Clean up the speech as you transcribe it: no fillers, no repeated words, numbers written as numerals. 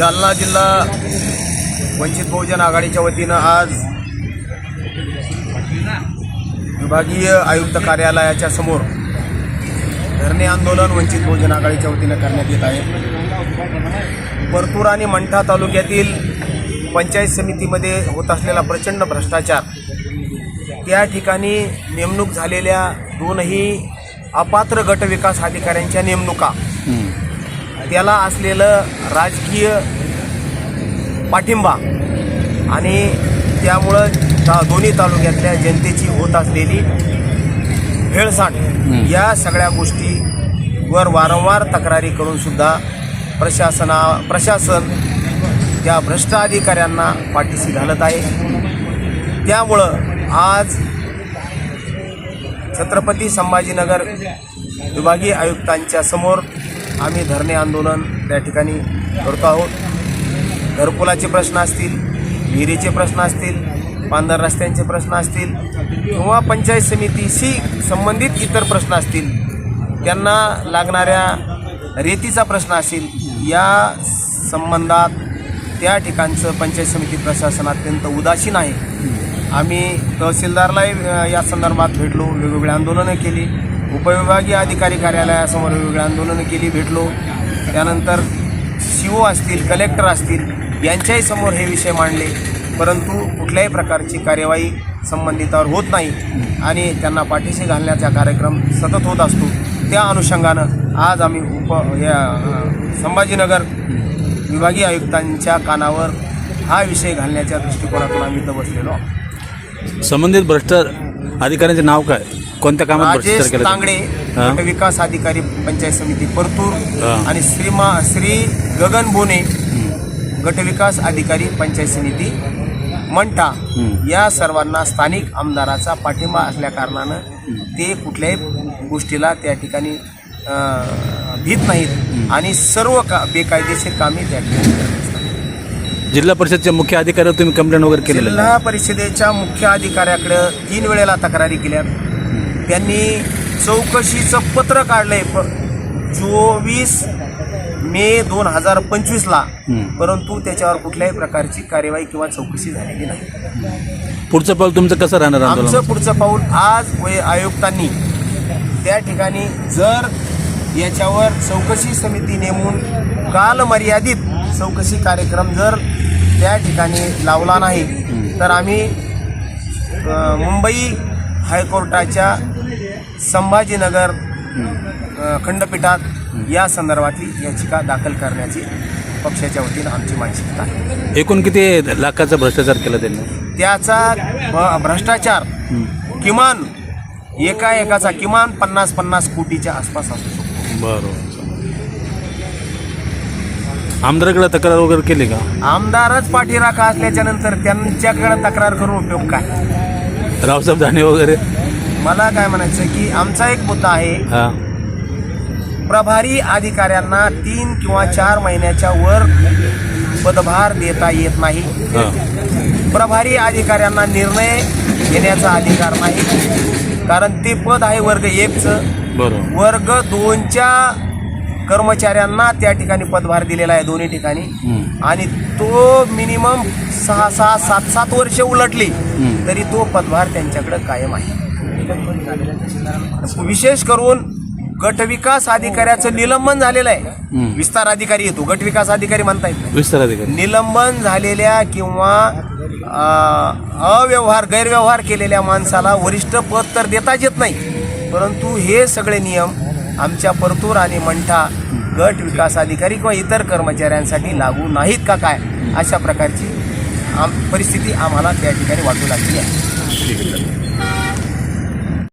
जालना जिल्हा वंचित बहुजन आघाडीच्या वतीनं आज विभागीय आयुक्त कार्यालयाच्या समोर धरणे आंदोलन वंचित बहुजन आघाडीच्या वतीनं करण्यात येत आहे। परतूर आणि मंठा तालुक्यातील पंचायत समितीमध्ये होत असलेला प्रचंड भ्रष्टाचार, त्या ठिकाणी नेमणूक झालेल्या दोनही अपात्र गट विकास अधिकाऱ्यांच्या नेमणुका, त्याला असलेलं राजकीय पाठिंबा आणि त्यामुळं दोन्ही तालुक्यातल्या जनतेची होत असलेली भेळसांड, या सगळ्या गोष्टीवर वारंवार तक्रारी करून सुद्धा प्रशासन त्या भ्रष्ट अधिकाऱ्यांना पाठीशी घालत आहे। त्यामुळं आज छत्रपती संभाजीनगर विभागीय आयुक्तांच्या समोर आम्ही धरणे आंदोलन त्या ठिकाणी करतो आहोत। घरकुलाचे प्रश्न असतील, विहिरीचे प्रश्न असतील, पांढर रस्त्यांचे प्रश्न असतील किंवा पंचायत समितीशी संबंधित इतर प्रश्न असतील, त्यांना लागणाऱ्या रेतीचा प्रश्न असेल, या संबंधात त्या ठिकाणचं पंचायत समिती प्रशासन अत्यंत उदासीन आहे। आम्ही तहसीलदारला या संदर्भात भेटलो, वेगवेगळी आंदोलनं केली, उपविभागीय अधिकारी कार्यालयासमोर वेगवेगळी आंदोलनं केली, भेटलो। त्यानंतर CO असतील, कलेक्टर असतील, यांच्याही समोर हे विषय मांडले, परंतु कुठल्याही प्रकारची कार्यवाही संबंधितावर होत नाही आणि त्यांना पाठीशी घालण्याचा कार्यक्रम सतत होत असतो। त्या अनुषंगानं आज आम्ही संभाजीनगर विभागीय आयुक्तांच्या कानावर हा विषय घालण्याच्या दृष्टिकोनातून आम्ही इथं बसलेलो आहोत। संबंधित भ्रष्ट अधिकाऱ्यांचे नाव काय, कोणत्या कामात भ्रष्टाचार केला? तांगडे गट विकास अधिकारी पंचायत समिती परतूर आणि श्री गगन बोने गट विकास अधिकारी पंचायत समिती मंठा, या सर्वांना स्थानिक आमदाराचा पाठिंबा असल्या कारणानं ते कुठल्याही गोष्टीला त्या ठिकाणी भीत नाहीत आणि सर्व बेकायदेशीर कामे त्या ठिकाणी करत असतात। जिल्हा परिषदच्या मुख्य अधिकाऱ्यावर तुम्ही कंप्लेंट वगैरे केली? जिल्हा परिषदेच्या मुख्य अधिकाऱ्याकडे 3 वेळेला तक्रारी केल्या। त्यांनी चौकशीचं पत्र काढलंय 24 मे 2025ला, परंतु त्याच्यावर कुठल्याही प्रकारची कार्यवाही किंवा चौकशी झालेली नाही। पुढचं पाऊल तुमचं कसं राहणार? आमचं पुढचं पाऊल आज आयुक्तांनी त्या ठिकाणी जर याच्यावर चौकशी समिती नेमून कालमर्यादित चौकशी कार्यक्रम जर त्या ठिकाणी लावला नाही तर आम्ही मुंबई हायकोर्टाच्या संभाजीनगर खंडपीठात या संदर्भातली याचिका दाखल करण्याची पक्षाच्या वतीनं आमची मानसिकता आहे। एकूण किती लाखाचा भ्रष्टाचार केला त्यांनी? त्याचा भ्रष्टाचार किमान एकाचा किमान 50 कोटीच्या आसपास असू शकतो। बरोबर। आमदाराकडे तक्रार वगैरे केली का? आमदारच पाठीराखा असल्याच्या नंतर त्यांच्याकडे तक्रार करून उपयोग काय? रावसाहेब दानवे वगैरे? मला काय म्हणायचं की आमचा एक मुद्दा आहे, प्रभारी अधिकाऱ्यांना 3 किंवा 4 महिन्याच्या वर पदभार देता येत नाही। प्रभारी अधिकाऱ्यांना निर्णय घेण्याचा अधिकार नाही, कारण ते पद आहे वर्ग 1चं। बरोबर। वर्ग 2च्या कर्मचाऱ्यांना त्या ठिकाणी पदभार दिलेला आहे दोन्ही ठिकाणी, आणि तो मिनिमम 6, 7 वर्ष उलटली तरी तो पदभार त्यांच्याकडे कायम आहे। विशेष करून गट विकास अधिकाऱ्याचं निलंबन झालेलं आहे। विस्तार अधिकारी येतो, गट विकास अधिकारी म्हणता येत, विस्तार अधिकारी निलंबन झालेल्या किंवा गैरव्यवहार केलेल्या माणसाला वरिष्ठ पद तर देताच येत नाही, परंतु हे सगळे नियम आमच्या परतूर आणि मंठा गट विकास अधिकारी किंवा इतर कर्मचाऱ्यांसाठी लागू नाहीत का काय, अशा प्रकारची परिस्थिती आम्हाला त्या ठिकाणी वाटू लागली आहे। ठीक आहे.